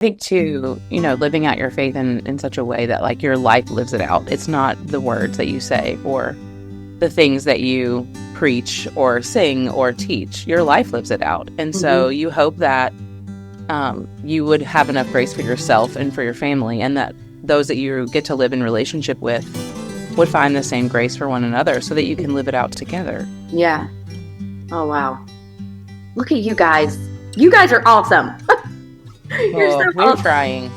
think too, living out your faith in such a way that like your life lives it out. It's not the words that you say or the things that you preach or sing or teach. Your life lives it out. And so you hope that you would have enough grace for yourself and for your family, and that those that you get to live in relationship with would find the same grace for one another so that you can live it out together. Yeah. Oh, wow. Look at you guys. You guys are awesome. We're trying.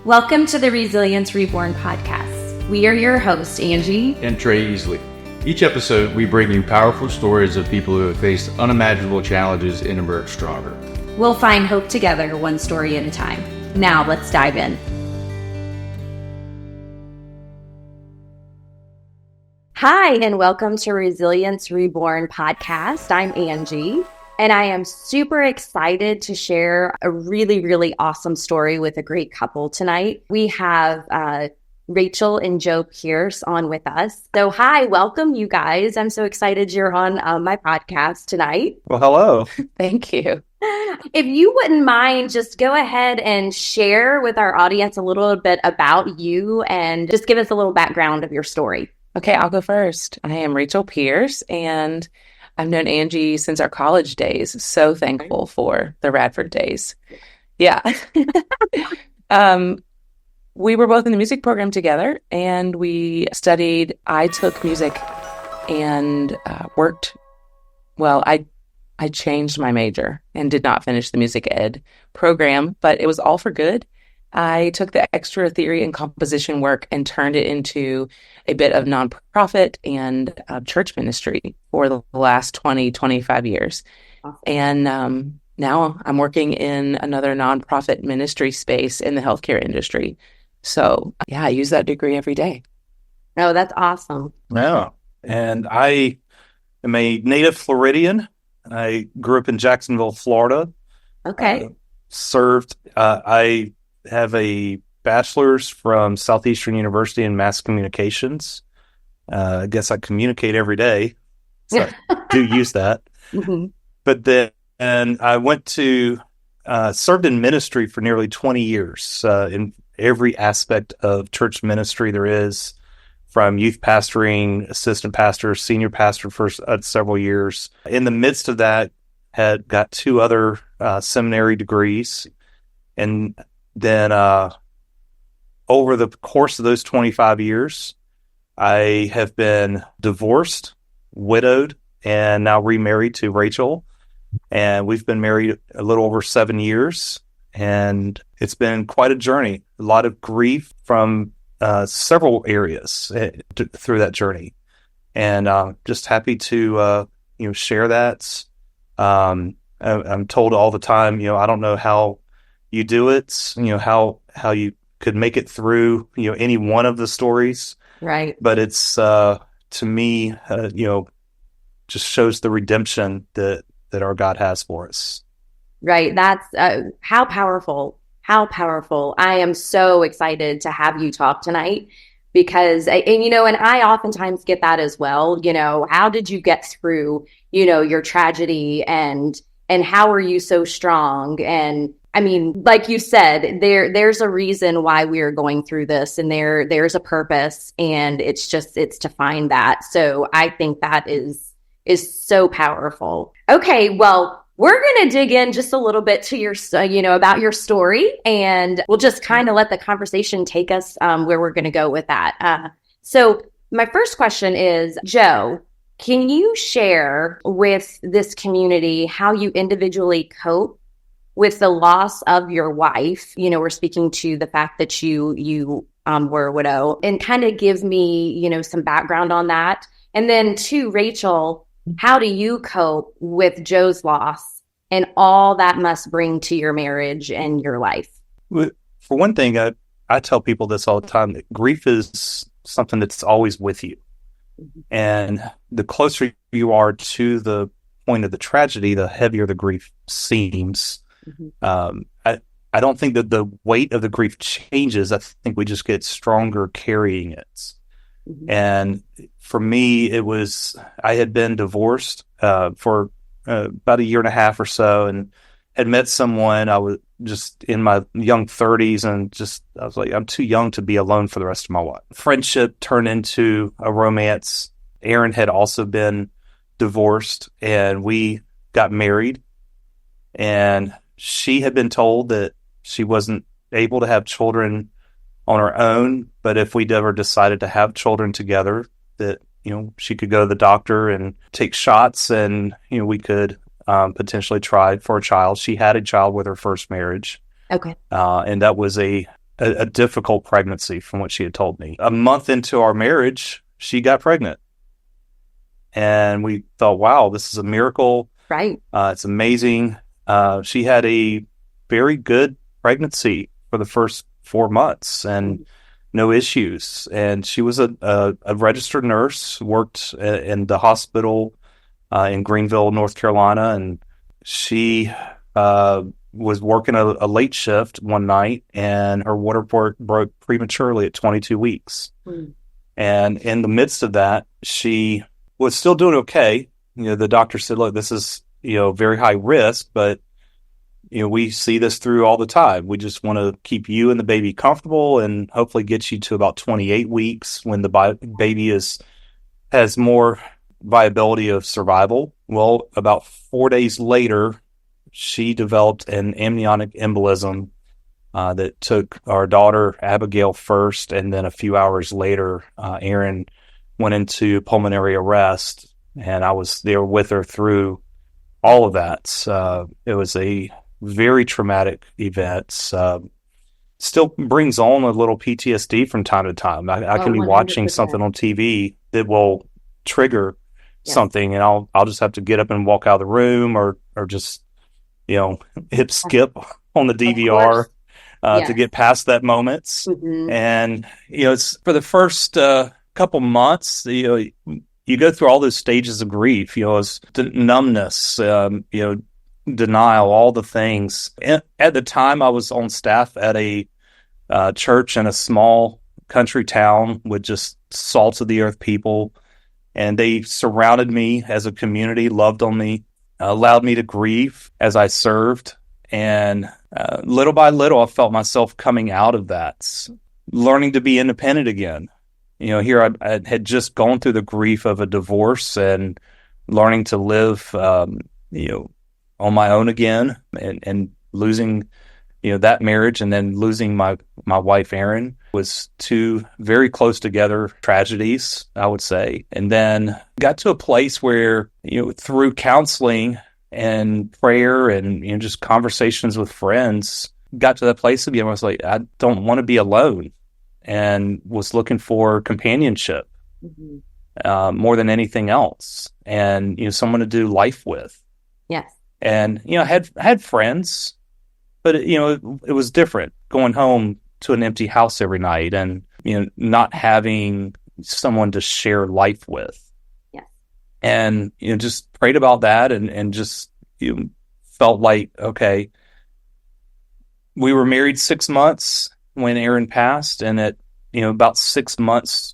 Welcome to the Resilience Reborn podcast. We are your hosts, Angie and Trey Easley. Each episode, we bring you powerful stories of people who have faced unimaginable challenges and emerged stronger. We'll find hope together, one story at a time. Now, let's dive in. Hi, and welcome to Resilience Reborn podcast. I'm Angie, and I am super excited to share a really, really awesome story with a great couple tonight. We have Rachel and Joe Pierce on with us. So hi, welcome you guys. I'm so excited you're on my podcast tonight. Well, hello. Thank you. If you wouldn't mind, just go ahead and share with our audience a little bit about you and just give us a little background of your story. Okay, I'll go first. I am Rachel Pierce, and I've known Angie since our college days. So thankful for the Radford days. Yeah. We were both in the music program together, and we studied. I took music and worked. Well, I changed my major and did not finish the music ed program, but it was all for good. I took the extra theory and composition work and turned it into a bit of nonprofit and church ministry for the last 25 years. Awesome. And now I'm working in another nonprofit ministry space in the healthcare industry. So yeah, I use that degree every day. Oh, that's awesome. Yeah. And I am a native Floridian. I grew up in Jacksonville, Florida. Okay. I have a bachelor's from Southeastern University in mass communications. I guess I communicate every day, so I do use that. Mm-hmm. But then I went to served in ministry for nearly 20 years in every aspect of church ministry there is, from youth pastoring, assistant pastor, senior pastor for several years. In the midst of that, had got 2 other seminary degrees, and then over the course of those 25 years, I have been divorced, widowed, and now remarried to Rachel. And we've been married a little over 7 years, and it's been quite a journey. A lot of grief from several areas through that journey, and just happy to share that. I'm told all the time, I don't know how you do it, how you could make it through, any one of the stories. Right. But it's, to me, just shows the redemption that our God has for us. Right. That's how powerful. How powerful. I am so excited to have you talk tonight because, and I oftentimes get that as well. How did you get through, your tragedy and how are you so strong? And I mean, like you said, there's a reason why we are going through this, and there's a purpose, and it's to find that. So I think that is so powerful. Okay, well, we're going to dig in just a little bit to your, about your story, and we'll just kind of let the conversation take us where we're going to go with that. So my first question is, Joe, can you share with this community how you individually cope with the loss of your wife? We're speaking to the fact that you were a widow, and kind of give me, some background on that. And then to Rachel, how do you cope with Joe's loss and all that must bring to your marriage and your life? For one thing, I tell people this all the time, that grief is something that's always with you. Mm-hmm. And the closer you are to the point of the tragedy, the heavier the grief seems. Mm-hmm. I don't think that the weight of the grief changes. I think we just get stronger carrying it. Mm-hmm. And for me, I had been divorced for about a year and a half or so, and had met someone. I was just in my young 30s, and I was like, I'm too young to be alone for the rest of my life. Friendship turned into a romance. Aaron had also been divorced, and we got married, and she had been told that she wasn't able to have children on her own, but if we'd ever decided to have children together, that, she could go to the doctor and take shots, and, we could potentially try for a child. She had a child with her first marriage. Okay. And that was a difficult pregnancy from what she had told me. A month into our marriage, she got pregnant. And we thought, wow, this is a miracle. Right. It's amazing. She had a very good pregnancy for the first 4 months and no issues. And she was a registered nurse, worked in the hospital in Greenville, North Carolina. And she was working a late shift one night, and her water broke prematurely at 22 weeks. And in the midst of that, she was still doing okay. The doctor said, look, this is, very high risk, but, we see this through all the time. We just want to keep you and the baby comfortable and hopefully get you to about 28 weeks when the baby has more viability of survival. Well, about 4 days later, she developed an amniotic embolism that took our daughter Abigail first, and then a few hours later, Aaron went into pulmonary arrest, and I was there with her through all of that. It was a very traumatic event. Still brings on a little PTSD from time to time. I can be watching 100%. something on TV that will trigger something, and I'll just have to get up and walk out of the room, or just hit skip on the DVR to get past that moment. Mm-hmm. And it's for the first couple months, you go through all those stages of grief. It's numbness, denial, all the things. At the time, I was on staff at a church in a small country town with just salt of the earth people, and they surrounded me as a community, loved on me, allowed me to grieve as I served. And little by little, I felt myself coming out of that, learning to be independent again. Here I had just gone through the grief of a divorce and learning to live, on my own again, and losing, that marriage, and then losing my wife, Erin, was two very close together tragedies, I would say. And then got to a place where, through counseling and prayer and, just conversations with friends, got to that place again where I was like, I don't want to be alone, and was looking for companionship more than anything else, and, someone to do life with. Yes. And, had friends, but, it was different going home to an empty house every night, and, not having someone to share life with. Yes. And, just prayed about that, and just, felt like, okay, we were married 6 months when Aaron passed, and at, about 6 months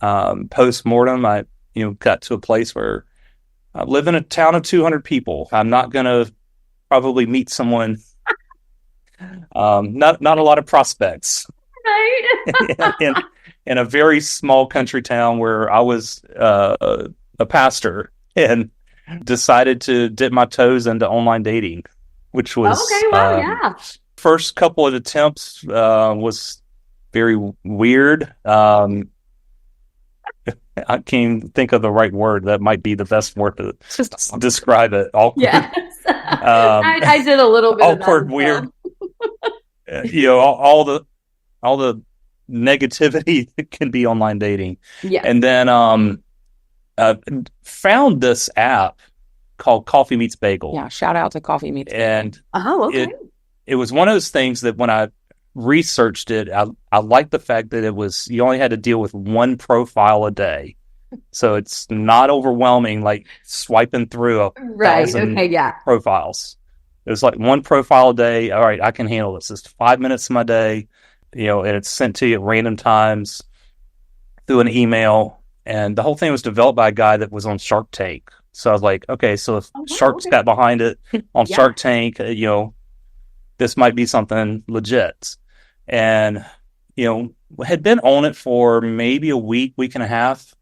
post-mortem, I, got to a place where I live in a town of 200 people. I'm not going to probably meet someone, not a lot of prospects. Right. in a very small country town where I was a pastor, and decided to dip my toes into online dating, which was first couple of attempts was very weird. I can't even think of the right word. That might be the best word to describe it. Awkward. Yes. I did a little bit awkward, of that weird. All the negativity that can be online dating. Yeah. And then found this app called Coffee Meets Bagel. Yeah, shout out to Coffee Meets Bagel. And okay. It was one of those things that when I researched it, I liked the fact that you only had to deal with one profile a day. So it's not overwhelming, like swiping through a thousand profiles. It was like one profile a day. All right, I can handle this. It's 5 minutes of my day, and it's sent to you at random times through an email. And the whole thing was developed by a guy that was on Shark Tank So I was like, okay, so if Oh, wow, Shark's okay. got behind it on Yeah. Shark Tank, this might be something legit. And, had been on it for maybe a week and a half.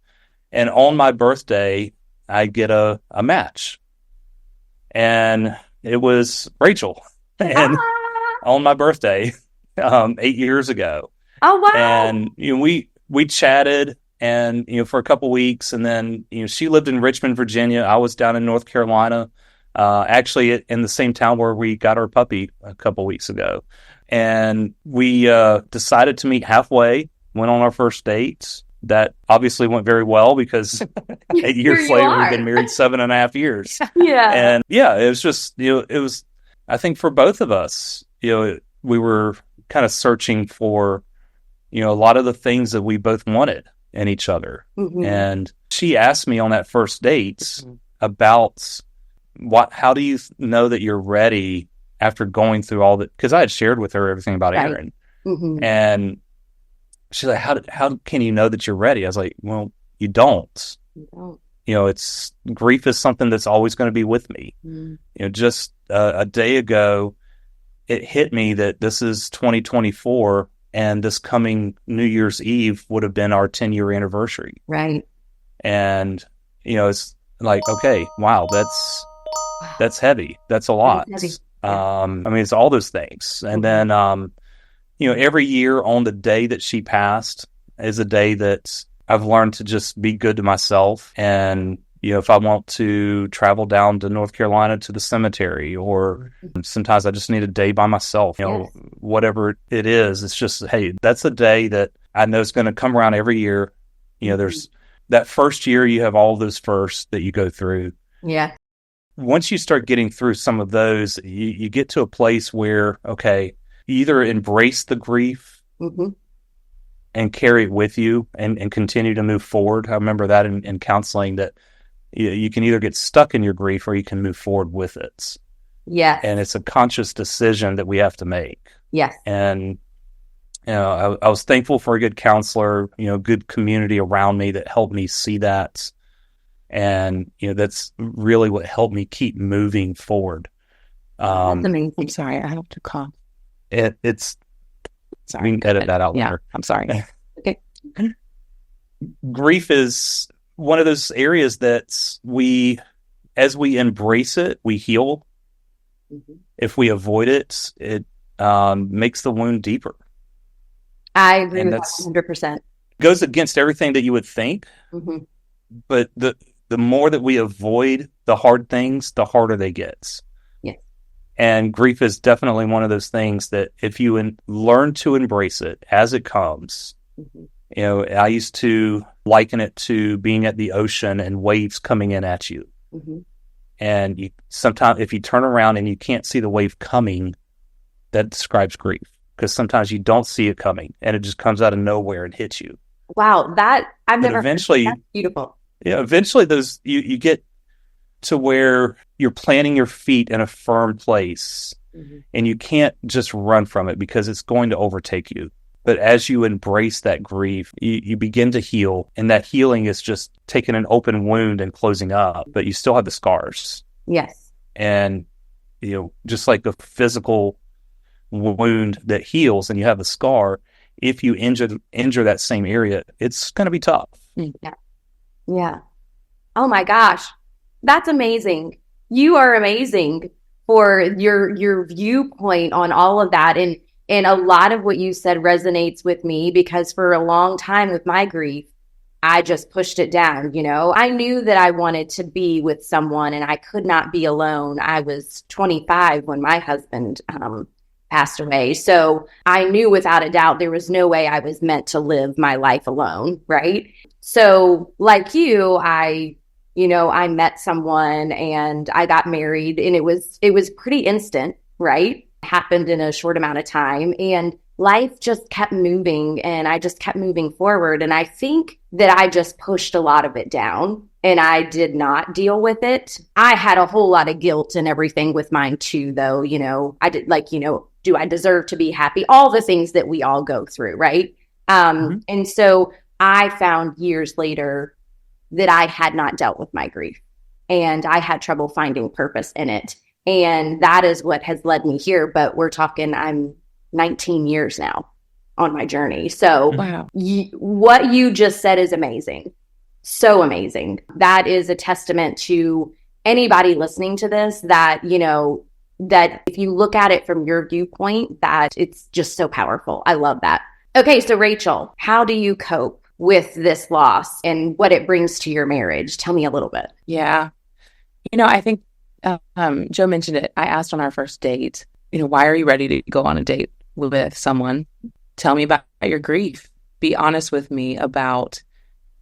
And on my birthday, I get a match. And it was Rachel. And on my birthday, 8 years ago. Oh, wow. And, we chatted and, for a couple weeks. And then, she lived in Richmond, Virginia. I was down in North Carolina, actually in the same town where we got our puppy a couple weeks ago. And we decided to meet halfway, went on our first dates. That obviously went very well because 8 years you later, are. we've been married 7.5 years. Yeah. And yeah, it was just, it was, I think for both of us, we were kind of searching for, a lot of the things that we both wanted in each other. Mhm. And she asked me on that first date about how do you know that you're ready after going through all that? Because I had shared with her everything about Right. Aaron. Mhm. And she's like, how can you know that you're ready? I was like, well, you don't. You don't. It's grief is something that's always going to be with me. Mm. Just a day ago, it hit me that this is 2024 and this coming New Year's Eve would have been our 10-year anniversary. Right. And, it's like, okay, wow, that's heavy. That's a lot. That is heavy. It's all those things. And then, every year on the day that she passed is a day that I've learned to just be good to myself. And, if I want to travel down to North Carolina to the cemetery, or sometimes I just need a day by myself, Yes. whatever it is, it's just, hey, that's a day that I know is going to come around every year. There's that first year, you have all those firsts that you go through. Yeah. Once you start getting through some of those, you get to a place where, okay, you either embrace the grief Mm-hmm. and carry it with you and continue to move forward. I remember that in counseling, that you can either get stuck in your grief or you can move forward with it. Yes. And it's a conscious decision that we have to make. Yes. And, I was thankful for a good counselor, good community around me that helped me see that. And, that's really what helped me keep moving forward. That's amazing. I'm sorry, I have to cough. It's, Sorry. we can edit that out Yeah, later. I'm sorry. Okay. Grief is one of those areas that as we embrace it, we heal. Mhm. If we avoid it, it makes the wound deeper. I agree And with that that's 100%. goes against everything that you would think. Mm-hmm. But the more that we avoid the hard things, the harder they get. Yes. And grief is definitely one of those things that if you learn to embrace it as it comes, Mm-hmm. I used to liken it to being at the ocean and waves coming in at you. Mm-hmm. And sometimes if you turn around and you can't see the wave coming, that describes grief. Because sometimes you don't see it coming and it just comes out of nowhere and hits you. Wow, that I've But never. eventually, That's beautiful. eventually those you get to where you're planting your feet in a firm place, Mm-hmm. and you can't just run from it because it's going to overtake you. But as you embrace that grief, you begin to heal, and that healing is just taking an open wound and closing up, but you still have the scars. Yes. And just like the physical wound that heals and you have the scar, if you injure that same area, it's going to be tough. Yeah. Oh my gosh. That's amazing. You are amazing for your viewpoint on all of that. And a lot of what you said resonates with me, because for a long time with my grief, I just pushed it down. I knew that I wanted to be with someone and I could not be alone. I was 25 when my husband passed away. So I knew without a doubt there was no way I was meant to live my life alone. Right. So like you, I met someone and I got married, and it was pretty instant, right? It happened in a short amount of time, and life just kept moving and I just kept moving forward. And I think that I just pushed a lot of it down and I did not deal with it. I had a whole lot of guilt and everything with mine too, though. I did do I deserve to be happy? All the things that we all go through, right? And so I found years later that I had not dealt with my grief. and I had trouble finding purpose in it. And that is what has led me here. But we're talking, I'm 19 years now on my journey. So Wow. what you just said is amazing. So amazing. That is a testament to anybody listening to this, that, you know, that if you look at it from your viewpoint, that it's just so powerful. I love that. Okay, so Rachel, how do you cope with this loss and what it brings to your marriage? Tell me a little bit. Yeah. You know, I think Joe mentioned it. I asked on our first date, you know, why are you ready to go on a date with someone? Tell me about your grief. Be honest with me about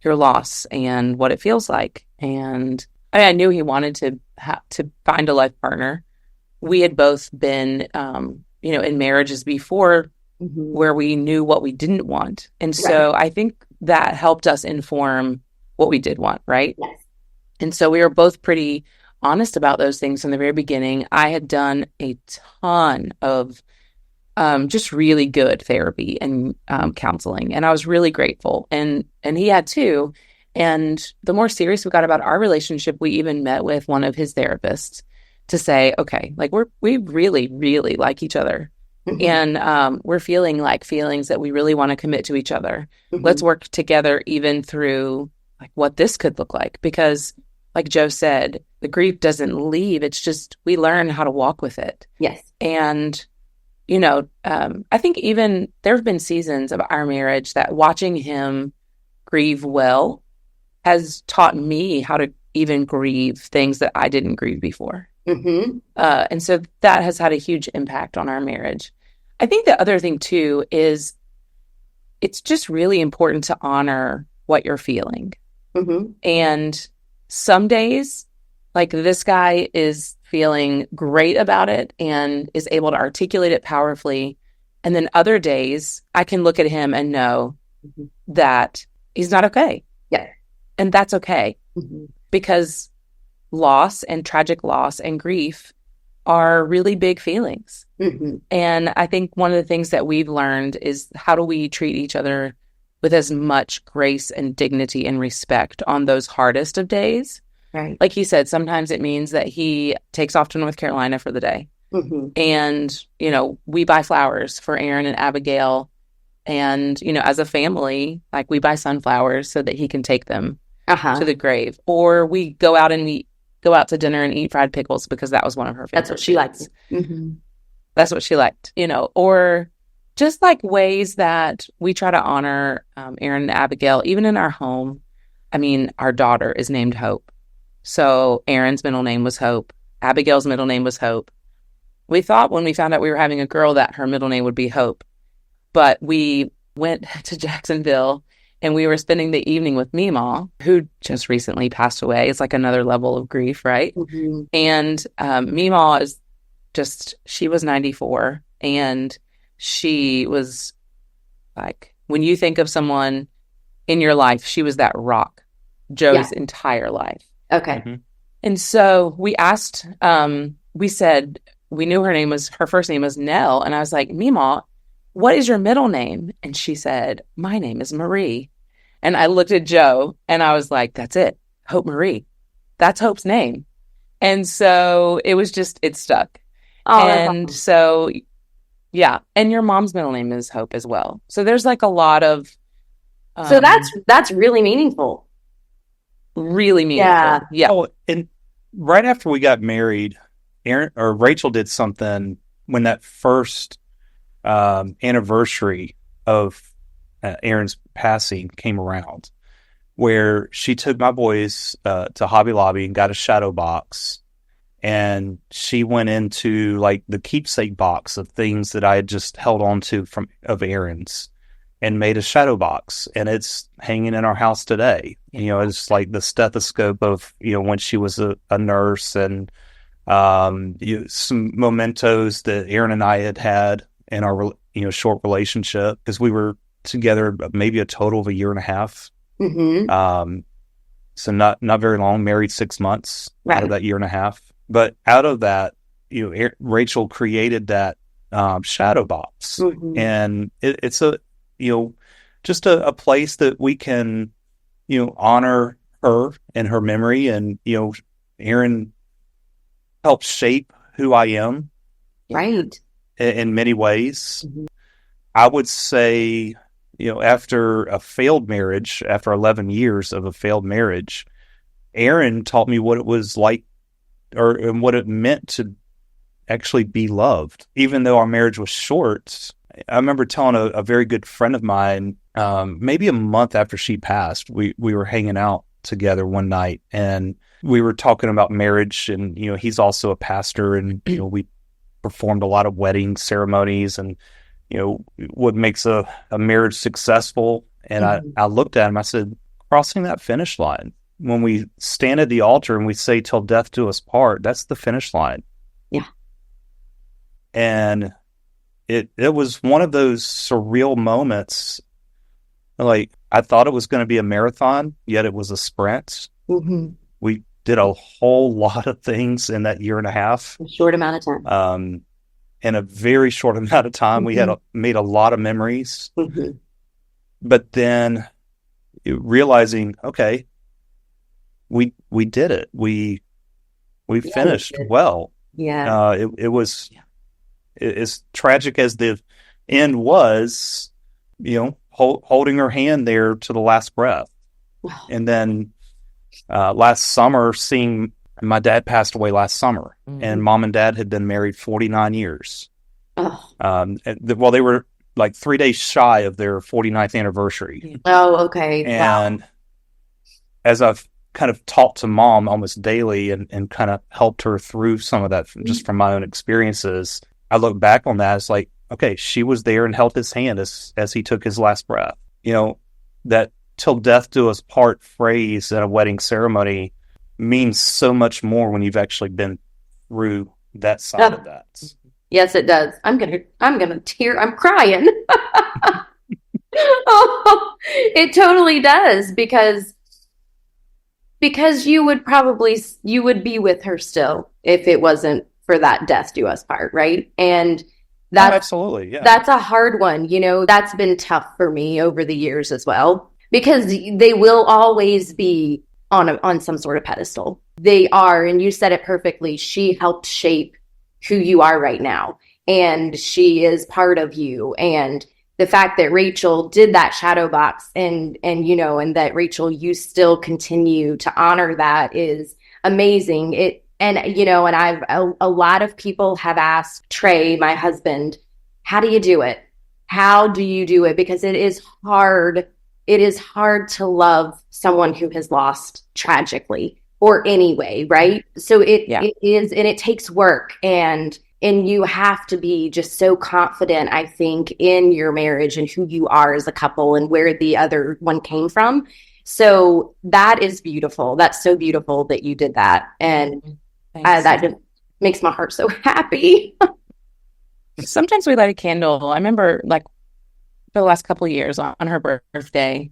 your loss and what it feels like. And I knew he wanted to find a life partner. We had both been, you know, in marriages before where we knew what we didn't want. And so I think that helped us inform what we did want, right? Yes. And so we were both pretty honest about those things from the very beginning. I had done a ton of just really good therapy and counseling, and I was really grateful. And he had too. And the more serious we got about our relationship, we even met with one of his therapists to say, okay, like we really, really like each other. And we're feeling like feelings that we really want to commit to each other. Let's work together even through like what this could look like. Because like Joe said, the grief doesn't leave. It's just we learn how to walk with it. Yes. And, you know, I think even there have been seasons of our marriage that watching him grieve well has taught me how to even grieve things that I didn't grieve before. And so that has had a huge impact on our marriage. I think the other thing too is it's just really important to honor what you're feeling. And some days, like this guy is feeling great about it and is able to articulate it powerfully. And then other days I can look at him and know that he's not okay. Yeah. And that's okay. Because loss and tragic loss and grief are really big feelings. And I think one of the things that we've learned is how do we treat each other with as much grace and dignity and respect on those hardest of days. Right. Like he said, sometimes it means that he takes off to North Carolina for the day. And, you know, we buy flowers for Aaron and Abigail. And, you know, as a family, like we buy sunflowers so that he can take them to the grave. Or we go out to dinner and eat fried pickles because that was one of her favorites. That's what she likes. That's what she liked, you know, or just like ways that we try to honor Aaron and Abigail, even in our home. I mean, our daughter is named Hope. So Aaron's middle name was Hope. Abigail's middle name was Hope. We thought when we found out we were having a girl that her middle name would be Hope. But we went to Jacksonville and we were spending the evening with Meemaw, who just recently passed away. It's like another level of grief, right? And Meemaw is she was 94. And she was like, when you think of someone in your life, she was that rock, Joe's entire life. Okay. And so we asked, we said, we knew her first name was Nell. And I was like, Meemaw, what is your middle name? And she said, my name is Marie. And I looked at Joe and I was like, that's it. Hope Marie. That's Hope's name. And so it was it stuck. Oh, and awesome. So, yeah. And your mom's middle name is Hope as well. So there's like a lot of. So that's really meaningful. Really meaningful. Yeah. Oh, and right after we got married, Rachel did something when that first anniversary of Aaron's passing came around, where she took my boys to Hobby Lobby and got a shadow box, and she went into like the keepsake box of things that I had just held on to of Aaron's, and made a shadow box, and it's hanging in our house today. You know, it's like the stethoscope of, you know, when she was a nurse, and some mementos that Aaron and I had in our, you know, short relationship, because we were together maybe a total of a year and a half. So not very long, married 6 months out of that year and a half. But out of that, you know, Rachel created that shadow box, and it's a, you know, just a place that we can, you know, honor her and her memory, and, you know, Aaron helped shape who I am Right. in many ways. Mhm. I would say, after a failed marriage, after 11 years of a failed marriage, Aaron taught me what it was like and what it meant to actually be loved. Even though our marriage was short, I remember telling a very good friend of mine, maybe a month after she passed, we were hanging out together one night and we were talking about marriage, and, he's also a pastor, and, we performed a lot of wedding ceremonies and, what makes a marriage successful. And I looked at him, I said, crossing that finish line, when we stand at the altar and we say, till death do us part, that's the finish line. Yeah. And it was one of those surreal moments. Like, I thought it was going to be a marathon, yet it was a sprint. Mm-hmm. We did a whole lot of things in that year and a half. A short amount of time. In a very short amount of time, we had made a lot of memories. Mm-hmm. But then realizing, okay, we did it. We finished well. Yeah. It was as tragic as the end was, holding her hand there to the last breath. And then last summer, seeing my dad passed away last summer, and mom and dad had been married 49 years. Well, they were like 3 days shy of their 49th anniversary. Oh, okay. And as I've kind of talked to mom almost daily and kind of helped her through some of that just from my own experiences, I look back on that as like, okay, she was there and held his hand as he took his last breath. That till death do us part phrase at a wedding ceremony means so much more when you've actually been through that side of that. Yes, it does. I'm gonna tear. I'm crying. Oh, it totally does, because you would be with her still if it wasn't for that death do us part, right? And that's absolutely, yeah. That's a hard one. That's been tough for me over the years as well, because they will always be on some sort of pedestal. They are, and you said it perfectly. She helped shape who you are right now, and she is part of you. And the fact that Rachel did that shadow box and that Rachel, you still continue to honor that is amazing. And I've a lot of people have asked Trey, my husband, how do you do it? How do you do it? Because it is hard. It is hard to love someone who has lost tragically or anyway, right? So it is, and it takes work, and you have to be just so confident, I think, in your marriage and who you are as a couple and where the other one came from. So that is beautiful. That's so beautiful that you did that. And that just makes my heart so happy. Sometimes we light a candle. I remember, like, for the last couple of years on her birthday,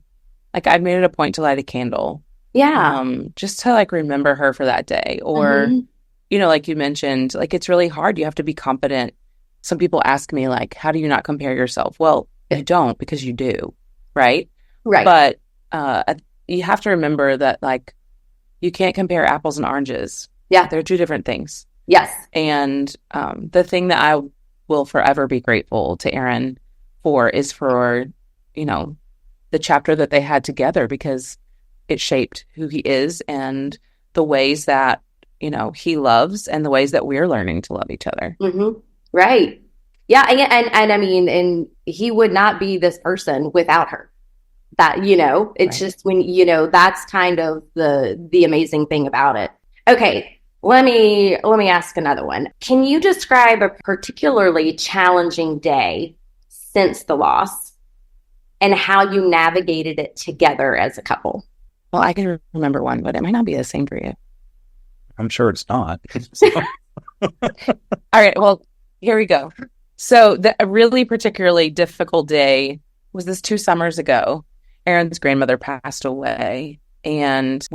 like, I've made it a point to light a candle. Yeah. Just to, like, remember her for that day. Or, like you mentioned, like, it's really hard. You have to be confident. Some people ask me, like, how do you not compare yourself? Well, you don't, because you do, right? Right. But you have to remember that, like, you can't compare apples and oranges. Yeah. They're two different things. Yes. And the thing that I will forever be grateful to Aaron for is for, the chapter that they had together, because it shaped who he is and the ways that, he loves and the ways that we're learning to love each other. Mm-hmm. Right. Yeah. And I mean, and he would not be this person without her. That, it's just when, that's kind of the amazing thing about it. Okay. Let me ask another one. Can you describe a particularly challenging day since the loss and how you navigated it together as a couple? Well, I can remember one, but it might not be the same for you. I'm sure it's not. All right. Well, here we go. So a really particularly difficult day was this 2 summers ago. Aaron's grandmother passed away, and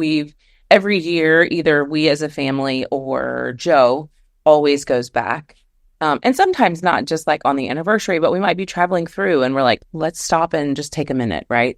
every year, either we as a family or Joe always goes back. And sometimes not just like on the anniversary, but we might be traveling through and we're like, let's stop and just take a minute, right?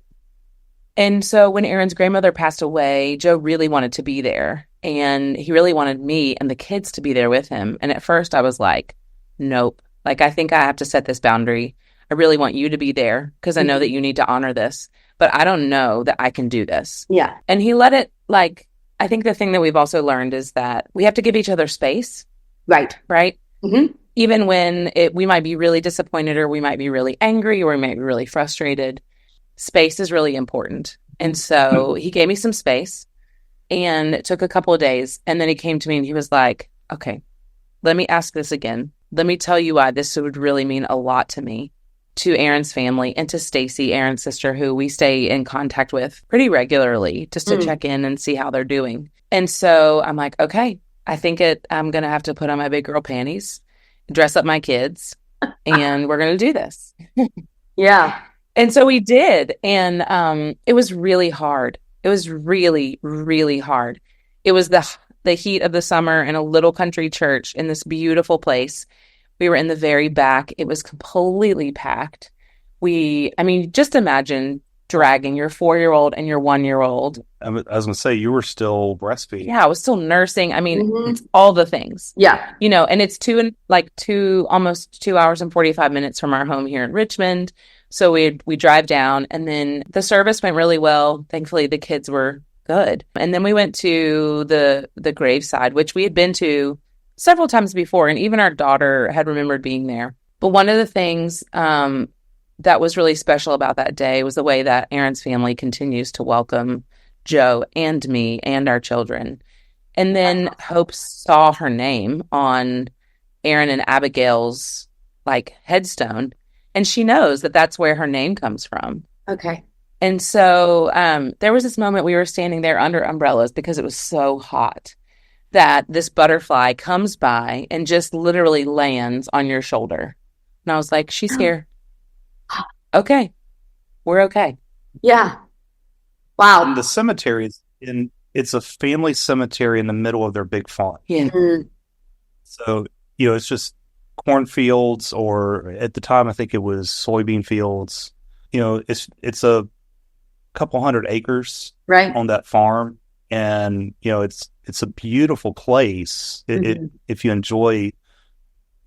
And so when Aaron's grandmother passed away, Joe really wanted to be there. And he really wanted me and the kids to be there with him. And at first I was like, nope. Like, I think I have to set this boundary. I really want you to be there because I know that you need to honor this. But I don't know that I can do this. Yeah. And he let it, like, I think the thing that we've also learned is that we have to give each other space. Right. Right? Mm-hmm. Even when we might be really disappointed or we might be really angry or we might be really frustrated, space is really important. And so he gave me some space and it took a couple of days. And then he came to me and he was like, okay, let me ask this again. Let me tell you why this would really mean a lot to me, to Aaron's family and to Stacy, Aaron's sister, who we stay in contact with pretty regularly just to check in and see how they're doing. And so I'm like, okay, I think I'm going to have to put on my big girl panties, dress up my kids, and we're going to do this. Yeah. And so we did. And it was really hard. It was really, really hard. It was the heat of the summer in a little country church in this beautiful place. We were in the very back. It was completely packed. Just imagine dragging your 4-year-old and your 1-year-old. I was going to say, you were still breastfeeding. Yeah, I was still nursing. It's all the things. Yeah. And it's almost 2 hours and 45 minutes from our home here in Richmond. So we drive down, and then the service went really well. Thankfully, the kids were good. And then we went to the graveside, which we had been to several times before, and even our daughter had remembered being there. But one of the things that was really special about that day was the way that Aaron's family continues to welcome Joe and me and our children. And then Hope saw her name on Aaron and Abigail's headstone, and she knows that that's where her name comes from. Okay. And so there was this moment we were standing there under umbrellas because it was so hot that this butterfly comes by and just literally lands on your shoulder. And I was like, she's here. Okay. We're okay. Yeah. Wow. And the cemetery it's a family cemetery in the middle of their big farm. Yeah. Mm. So, it's just cornfields, or at the time, I think it was soybean fields. It's a couple 100 acres Right. on that farm. And, it's a beautiful place if you enjoy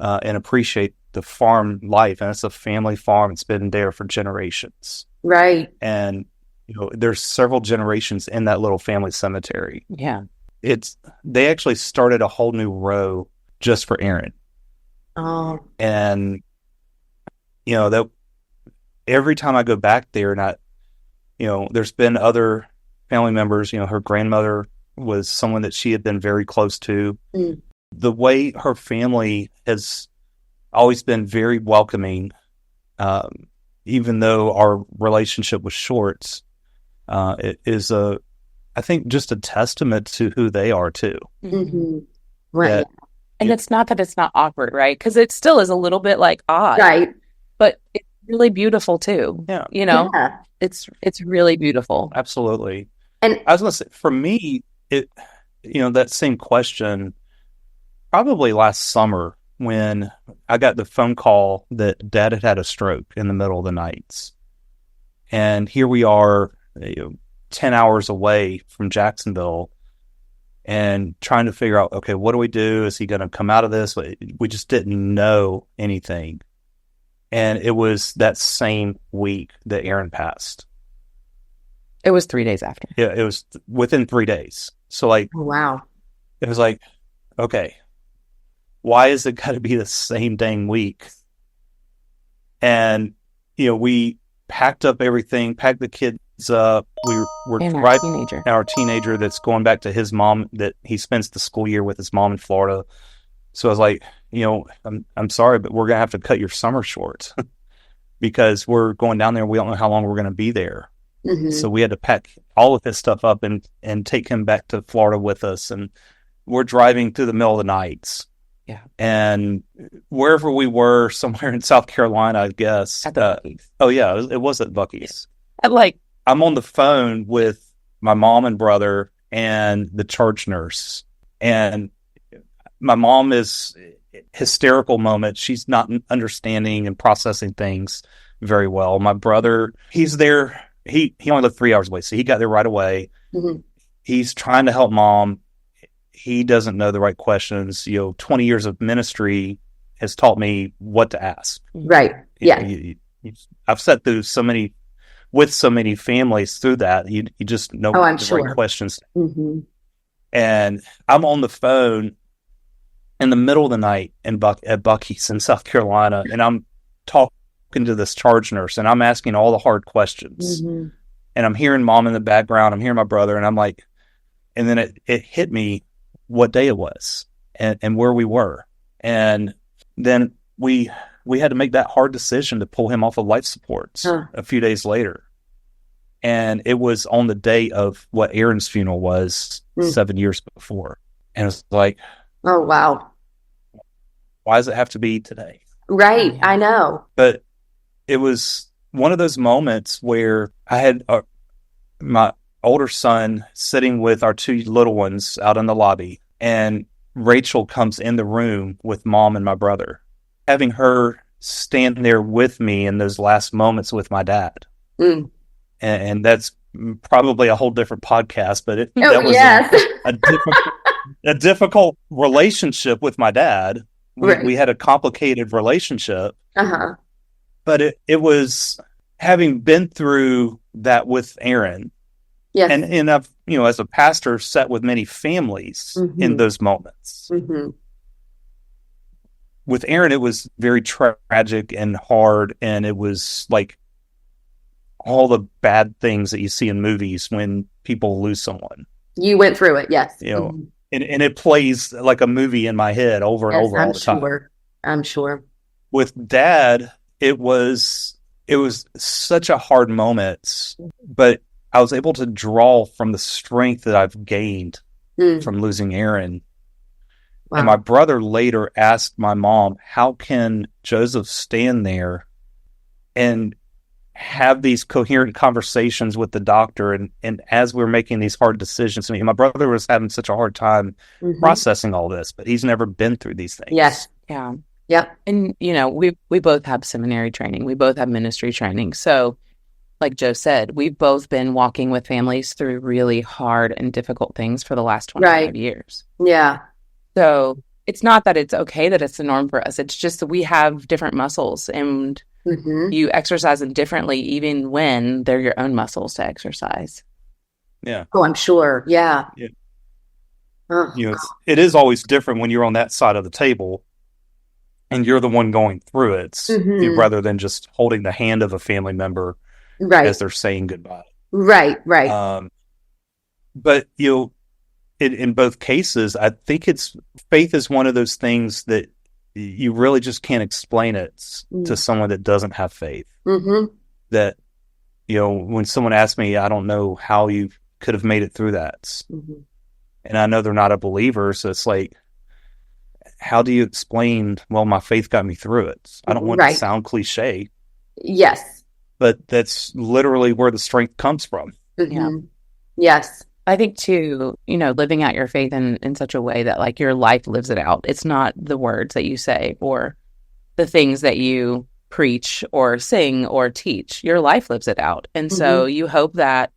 and appreciate the farm life. And it's a family farm. It's been there for generations. Right. And, there's several generations in that little family cemetery. Yeah. They actually started a whole new row just for Aaron. Oh. And, that every time I go back there, and there's been other family members, her grandmother was someone that she had been very close to. Mm. The way her family has always been very welcoming, even though our relationship was short, it is I think just a testament to who they are too. Mm-hmm. Right. And it's not that it's not awkward, right? Because it still is a little bit odd. Right. But it's really beautiful too. Yeah. Yeah. It's really beautiful. Absolutely. And I was going to say, for me, that same question, probably last summer when I got the phone call that Dad had a stroke in the middle of the night. And here we are, 10 hours away from Jacksonville, and trying to figure out, okay, what do we do? Is he going to come out of this? We just didn't know anything. And it was that same week that Aaron passed. It was 3 days after. Yeah, it was within 3 days. So oh, wow. it was okay, why is it got to be the same dang week? And, we packed up everything, packed the kids up. We were And right teenager. our teenager that's going back to his mom, that he spends the school year with his mom in Florida. So I was like, I'm sorry, but we're going to have to cut your summer short because we're going down there. We don't know how long we're going to be there. Mm-hmm. So we had to pack all of his stuff up and take him back to Florida with us. And we're driving through the middle of the night. Yeah. And wherever we were, somewhere in South Carolina, I guess. At the Buc-ee's. Oh, yeah, it was at Buc-ee's. At I'm on the phone with my mom and brother and the church nurse. And my mom is hysterical moment. She's not understanding and processing things very well. My brother, he's there he only lived 3 hours away, so he got there right away. Mm-hmm. He's trying to help mom. He doesn't know the right questions. 20 years of ministry has taught me what to ask. Right. Yeah. I've sat through so many families through that. You just know I'm the sure. right questions. Mm-hmm. And I'm on the phone in the middle of the night at Buc-ee's in South Carolina, and I'm talking to this charge nurse, and I'm asking all the hard questions. Mm-hmm. And I'm hearing mom in the background. I'm hearing my brother, and I'm like, and then it hit me what day it was and where we were. And then we had to make that hard decision to pull him off of life supports a few days later. And it was on the day of what Aaron's funeral was 7 years before. And it was like, oh, wow. Why does it have to be today? Right. I know. But it was one of those moments where I had my older son sitting with our two little ones out in the lobby, and Rachel comes in the room with mom and my brother. Having her stand there with me in those last moments with my dad. Mm. And that's probably a whole different podcast, but that was a difficult relationship with my dad. We had a complicated relationship. Uh-huh. But it was having been through that with Aaron. Yes. And I've, as a pastor, sat with many families in those moments. Mm-hmm. With Aaron, it was very tragic and hard, and it was like all the bad things that you see in movies when people lose someone. You went through it, yes. And it plays like a movie in my head over and over all the time. I'm sure. With Dad, it was such a hard moment, but I was able to draw from the strength that I've gained from losing Aaron. Wow. And my brother later asked my mom, how can Joseph stand there and have these coherent conversations with the doctor? And as we're making these hard decisions, my brother was having such a hard time processing all this, but he's never been through these things. Yes. Yeah. Yep. And, we both have seminary training. We both have ministry training. So like Joe said, we've both been walking with families through really hard and difficult things for the last 25 years. Yeah. So it's not that it's okay that it's the norm for us. It's just that we have different muscles, and you exercise them differently, even when they're your own muscles to exercise. Yeah. Oh, I'm sure. Yeah. It is always different when you're on that side of the table and you're the one going through it, rather than just holding the hand of a family member as they're saying goodbye. Right. But in both cases, I think faith is one of those things that you really just can't explain it to someone that doesn't have faith. That, when someone asks me, I don't know how you could have made it through that. And I know they're not a believer. So it's like, how do you explain, well, my faith got me through it? I don't want to sound cliche. Yes. But that's literally where the strength comes from. Yeah. Yes. I think too, living out your faith in such a way that like your life lives it out. It's not the words that you say or the things that you preach or sing or teach. Your life lives it out. And so you hope that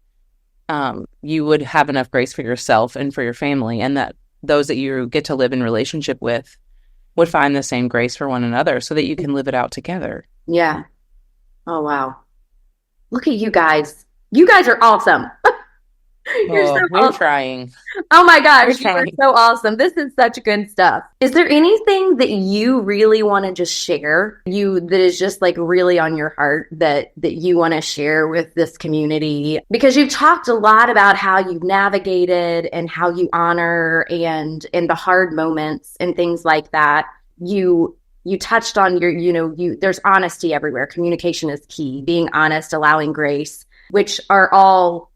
you would have enough grace for yourself and for your family, and that those that you get to live in relationship with would find the same grace for one another so that you can live it out together. Yeah. Oh, wow. Look at you guys. You guys are awesome. We're awesome. Trying. Oh my gosh, you are so awesome. This is such good stuff. Is there anything that you really want to just share? That is just like really on your heart that you want to share with this community? Because you've talked a lot about how you've navigated and how you honor and the hard moments and things like that. You touched on there's honesty everywhere. Communication is key. Being honest, allowing grace, which are all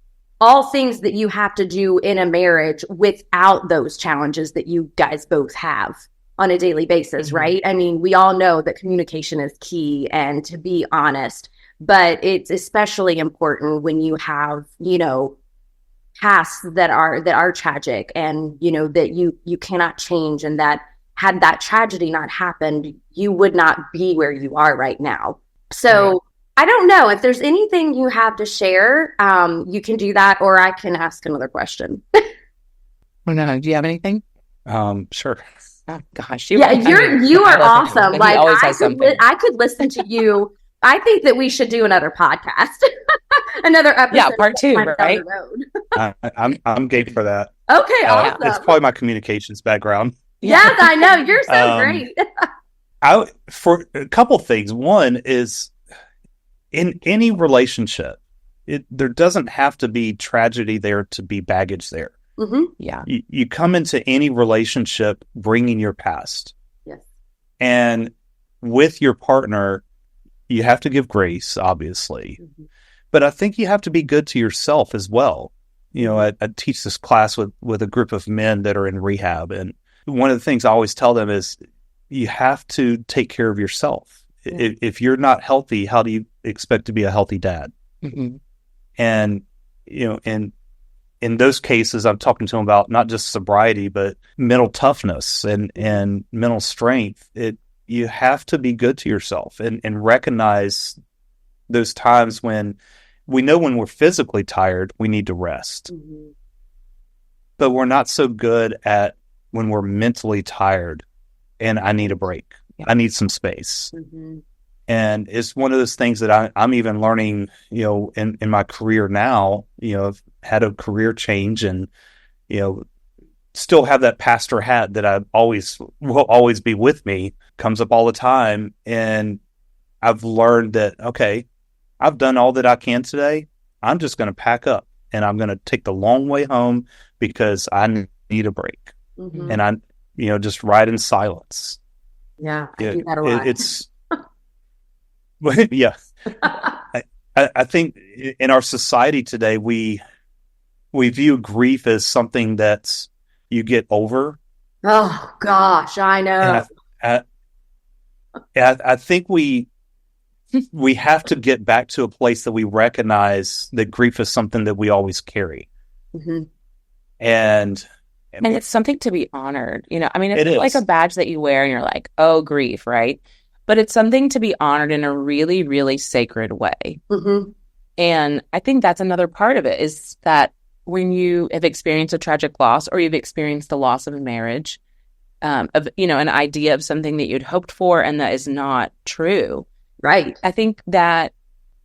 things that you have to do in a marriage without those challenges that you guys both have on a daily basis, right? I mean, we all know that communication is key and to be honest, but it's especially important when you have, pasts that are tragic and, that you cannot change, and that had that tragedy not happened, you would not be where you are right now. So I don't know if there's anything you have to share. You can do that, or I can ask another question. Oh, no. Do you have anything? Sure. Oh, gosh. You are awesome. He Like always has something. I could listen to you. I think that we should do another podcast, another episode. Yeah, part 2, right? I'm game for that. Okay, awesome. It's probably my communications background. Yes, I know. You're so great. For a couple things. One is, in any relationship, there doesn't have to be tragedy there to be baggage there. Mm-hmm. Yeah. You come into any relationship bringing your past. Yes. And with your partner, you have to give grace, obviously. Mm-hmm. But I think you have to be good to yourself as well. You know, I teach this class with a group of men that are in rehab. And one of the things I always tell them is you have to take care of yourself. Yeah. If you're not healthy, how do you expect to be a healthy dad? Mm-hmm. And, you know, in those cases, I'm talking to them about not just sobriety, but mental toughness and mental strength. You have to be good to yourself and recognize those times when we know when we're physically tired, we need to rest. Mm-hmm. But we're not so good at when we're mentally tired and I need a break. Yeah. I need some space. Mm-hmm. And it's one of those things that I'm even learning, you know, in my career now. You know, I've had a career change and, you know, still have that pastor hat that will always be with me, comes up all the time. And I've learned that, okay, I've done all that I can today. I'm just going to pack up and I'm going to take the long way home because I need a break. Mm-hmm. And I, you know, just ride in silence. Yeah, I do that a lot. It's yeah. I think in our society today, we view grief as something that's you get over. Oh gosh, I know. I think we have to get back to a place that we recognize that grief is something that we always carry. Mm-hmm. And it's something to be honored. You know, I mean, it's it like a badge that you wear and you're like, oh, grief, right? But it's something to be honored in a really, really sacred way. Mm-hmm. And I think that's another part of it is that when you have experienced a tragic loss or you've experienced the loss of a marriage, of, you know, an idea of something that you'd hoped for and that is not true. Right. I think that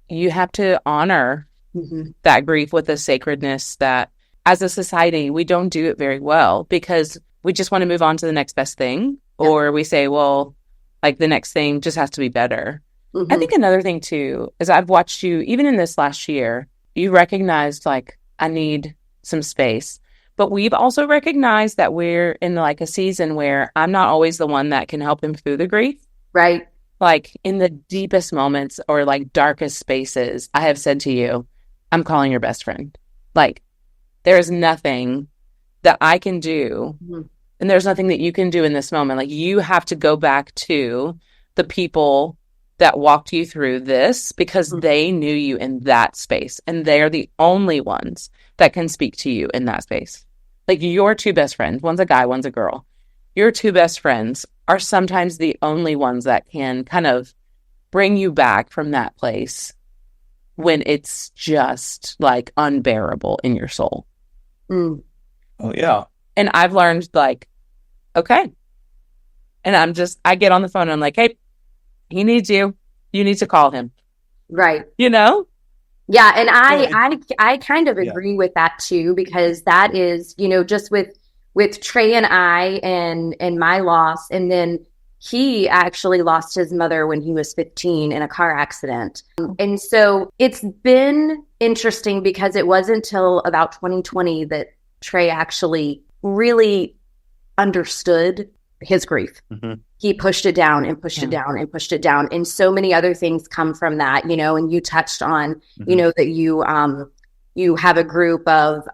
you have to honor mm-hmm. that grief with a sacredness that as a society, we don't do it very well because we just want to move on to the next best thing. Yeah. Or we say, well, like the next thing just has to be better. Mm-hmm. I think another thing too, is I've watched you, even in this last year, you recognized like, I need some space. But we've also recognized that we're in like a season where I'm not always the one that can help him through the grief. Right. Like in the deepest moments or like darkest spaces, I have said to you, I'm calling your best friend. Like there is nothing that I can do. Mm-hmm. And there's nothing that you can do in this moment. Like you have to go back to the people that walked you through this because mm-hmm. they knew you in that space. And they're the only ones that can speak to you in that space. Like your two best friends, one's a guy, one's a girl. Your two best friends are sometimes the only ones that can kind of bring you back from that place when it's just like unbearable in your soul. Mm. Oh, yeah. And I've learned like, okay. And I get on the phone and I'm like, hey, he needs you. You need to call him. Right. You know? Yeah. And I kind of agree with that too, because that is, you know, just with Trey and I and my loss. And then he actually lost his mother when he was 15 in a car accident. And so it's been interesting because it wasn't until about 2020 that Trey actually really understood his grief. Mm-hmm. He pushed it down and pushed it down and pushed it down. And so many other things come from that, you know, and you touched on, mm-hmm. you know, that you have a group of,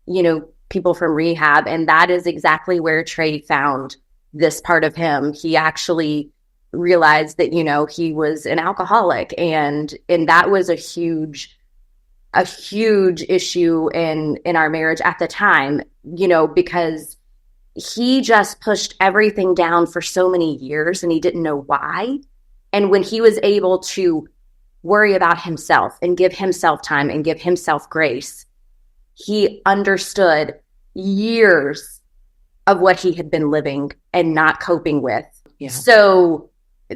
you know, people from rehab. And that is exactly where Trey found this part of him. He actually realized that, you know, he was an alcoholic and that was a huge issue in our marriage at the time, you know, because he just pushed everything down for so many years and he didn't know why. And when he was able to worry about himself and give himself time and give himself grace. He understood years of what he had been living and not coping with. Yeah. So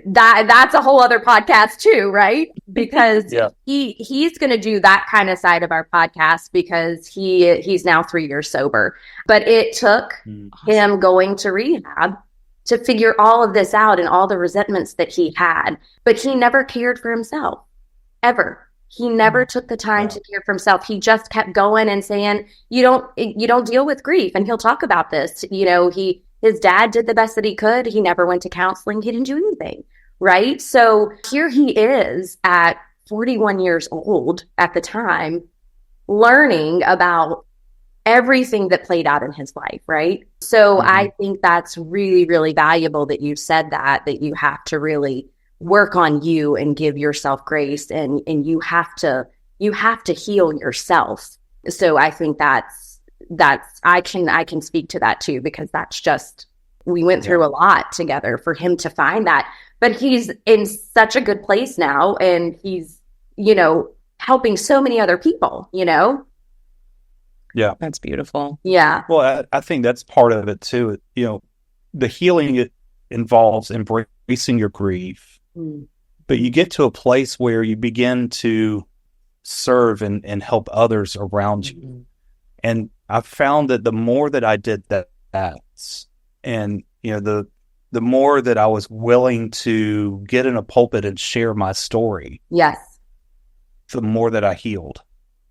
that's a whole other podcast too, right? Because Yeah. he's going to do that kind of side of our podcast because he's now 3 years sober. But it took him going to rehab to figure all of this out and all the resentments that he had. But he never cared for himself, ever. He never took the time to care for himself. He just kept going and saying, you don't deal with grief. And he'll talk about this. You know, his dad did the best that he could. He never went to counseling. He didn't do anything. Right. So here he is at 41 years old at the time, learning about everything that played out in his life. Right. So I think that's really, really valuable that you said that you have to really work on you and give yourself grace and you have to heal yourself. So I think that's I can speak to that too, because that's just, we went through a lot together for him to find that, but he's in such a good place now and he's, you know, helping so many other people, you know? Yeah. That's beautiful. Yeah. Well, I think that's part of it too. You know, the healing, it involves embracing your grief, but you get to a place where you begin to serve and help others around you. And I found that the more that I did that, and, you know, the more that I was willing to get in a pulpit and share my story, Yes. the more that I healed.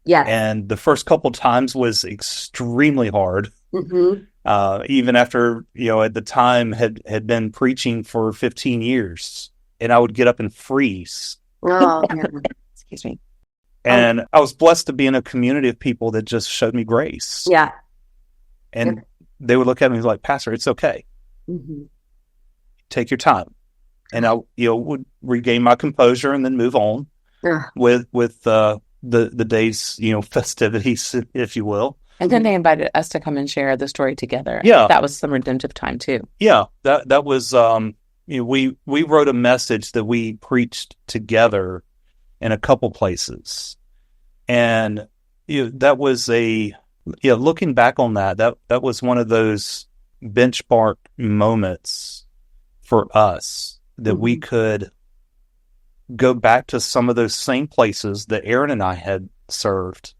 Yes. And the first couple times was extremely hard. Even after, you know, at the time had been preaching for 15 years, and I would get up and freeze. Oh, Excuse me. And I was blessed to be in a community of people that just showed me grace. yeah. And they would look at me like, Pastor, it's okay. Take your time. And I, you know, would regain my composure and then move on with the day's, you know, festivities, if you will. And then they invited us to come and share the story together. Yeah. That was some redemptive time too. Yeah, that was, you know, we wrote a message that we preached together in a couple places. And, you know, that was looking back on that was one of those benchmark moments for us that we could go back to some of those same places that Aaron and I had served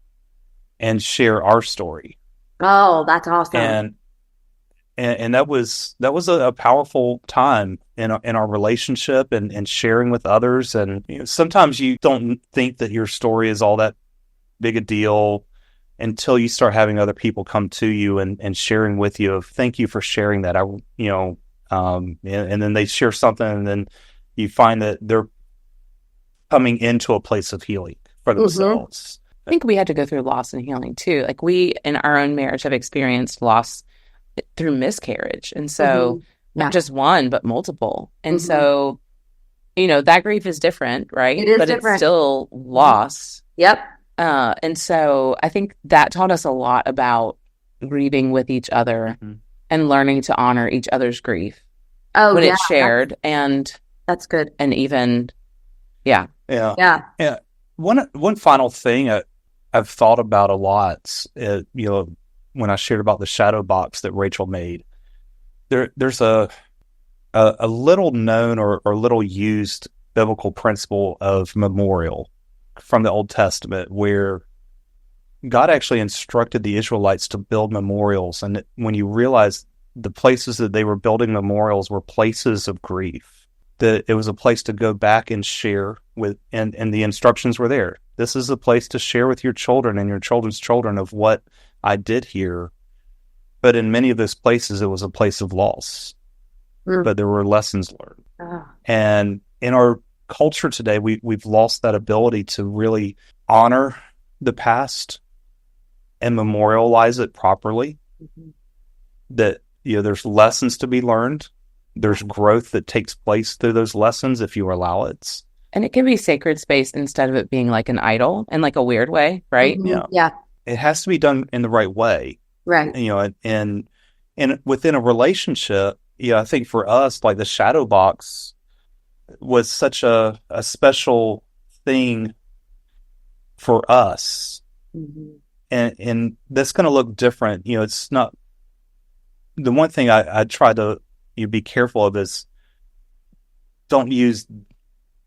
and share our story. Oh, that's awesome. And that was a powerful time in our relationship and sharing with others. And, you know, sometimes you don't think that your story is all that big a deal until you start having other people come to you and sharing with you of, thank you for sharing that. And then they share something, and then you find that they're coming into a place of healing for themselves. I think we had to go through loss and healing too. Like we, in our own marriage, have experienced loss through miscarriage. And so not just one, but multiple. And so, you know, that grief is different, right? It is but different. It's still loss. Yep. And so I think that taught us a lot about grieving with each other and learning to honor each other's grief when it's shared. That's good. And even, yeah. One final thing I've thought about a lot, you know, when I shared about the shadow box that Rachel made, there's a little known or little used biblical principle of memorial from the Old Testament, where God actually instructed the Israelites to build memorials. And when you realize the places that they were building memorials were places of grief, that it was a place to go back and share with, and the instructions were there. This is a place to share with your children and your children's children of what I did here. But in many of those places, it was a place of loss, but there were lessons learned. And in our culture today, we've lost that ability to really honor the past and memorialize it properly. That, you know, there's lessons to be learned. There's growth that takes place through those lessons if you allow it. And it can be sacred space instead of it being like an idol in like a weird way, right? Yeah. It has to be done in the right way. Right. You know, and within a relationship, yeah, I think for us, like the shadow box was such a special thing for us. Mhm. And that's going to look different. It's not the one thing I try to be careful of is don't use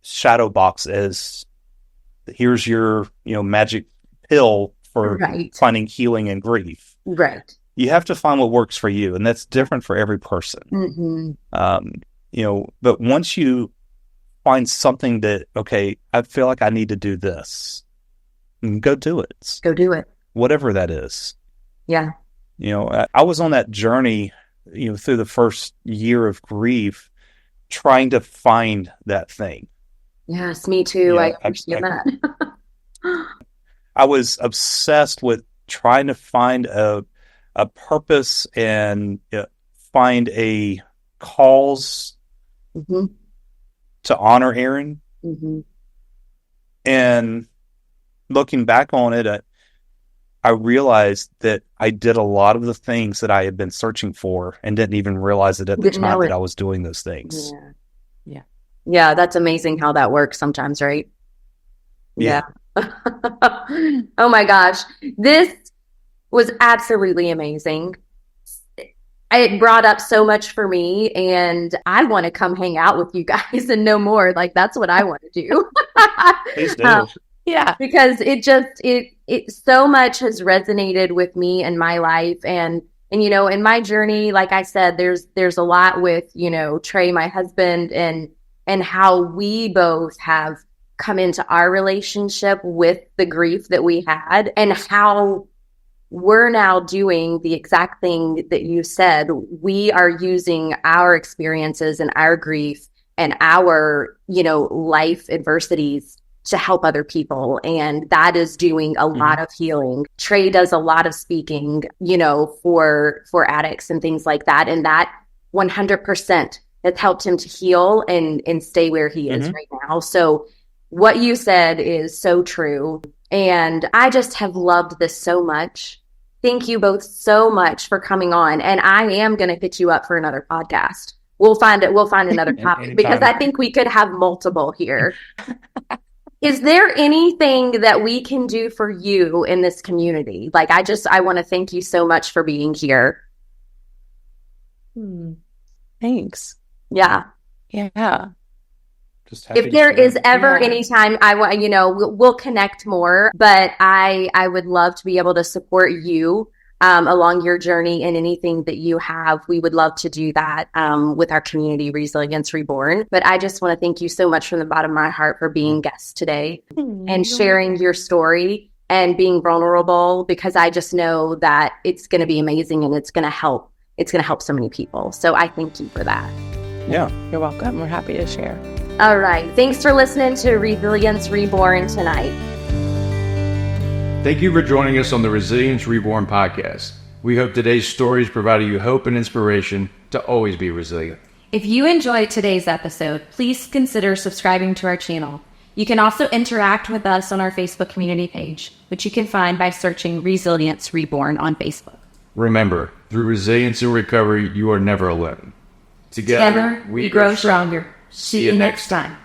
shadow box as here's your magic pill for Right. finding healing and grief. Right. You have to find what works for you, and that's different for every person. Mm-hmm. But once you find something that, okay, I feel like I need to do this, go do it. Go do it. Whatever that is. Yeah. I was on that journey, through the first year of grief, trying to find that thing. Yes, me too. Yeah, I understand that. I was obsessed with trying to find a purpose and find a cause Mm-hmm. to honor Aaron. Mm-hmm. And looking back on it, I realized that I did a lot of the things that I had been searching for and didn't even realize it at the time that I was doing those things. Yeah, that's amazing how that works sometimes, right? Yeah. Oh my gosh. This was absolutely amazing. It brought up so much for me, and I want to come hang out with you guys and know more. Like, that's what I want to do. Please do. Yeah. Because it so much has resonated with me in my life, and in my journey, like I said, there's a lot with Trey, my husband, and how we both have come into our relationship with the grief that we had, and how we're now doing the exact thing that you said. We are using our experiences and our grief and our life adversities to help other people. And that is doing a lot of healing. Trey does a lot of speaking, for addicts and things like that. And that 100% has helped him to heal and stay where he is right now. So what you said is so true. And I just have loved this so much. Thank you both so much for coming on. And I am going to hit you up for another podcast. We'll find another topic, because I think we could have multiple here. Is there anything that we can do for you in this community? Like, I want to thank you so much for being here. Thanks. Yeah. Yeah. If there is ever any time I want, we'll connect more, but I would love to be able to support you along your journey, and anything that you have, we would love to do that with our community, Resilience Reborn. But I just want to thank you so much from the bottom of my heart for being guests today and sharing your story and being vulnerable, because I just know that it's going to be amazing, and it's going to help so many people. So I thank you for that. Yeah. You're welcome. We're happy to share. All right. Thanks for listening to Resilience Reborn tonight. Thank you for joining us on the Resilience Reborn podcast. We hope today's stories provided you hope and inspiration to always be resilient. If you enjoyed today's episode, please consider subscribing to our channel. You can also interact with us on our Facebook community page, which you can find by searching Resilience Reborn on Facebook. Remember, through resilience and recovery, you are never alone. Together, we grow stronger. See you next time.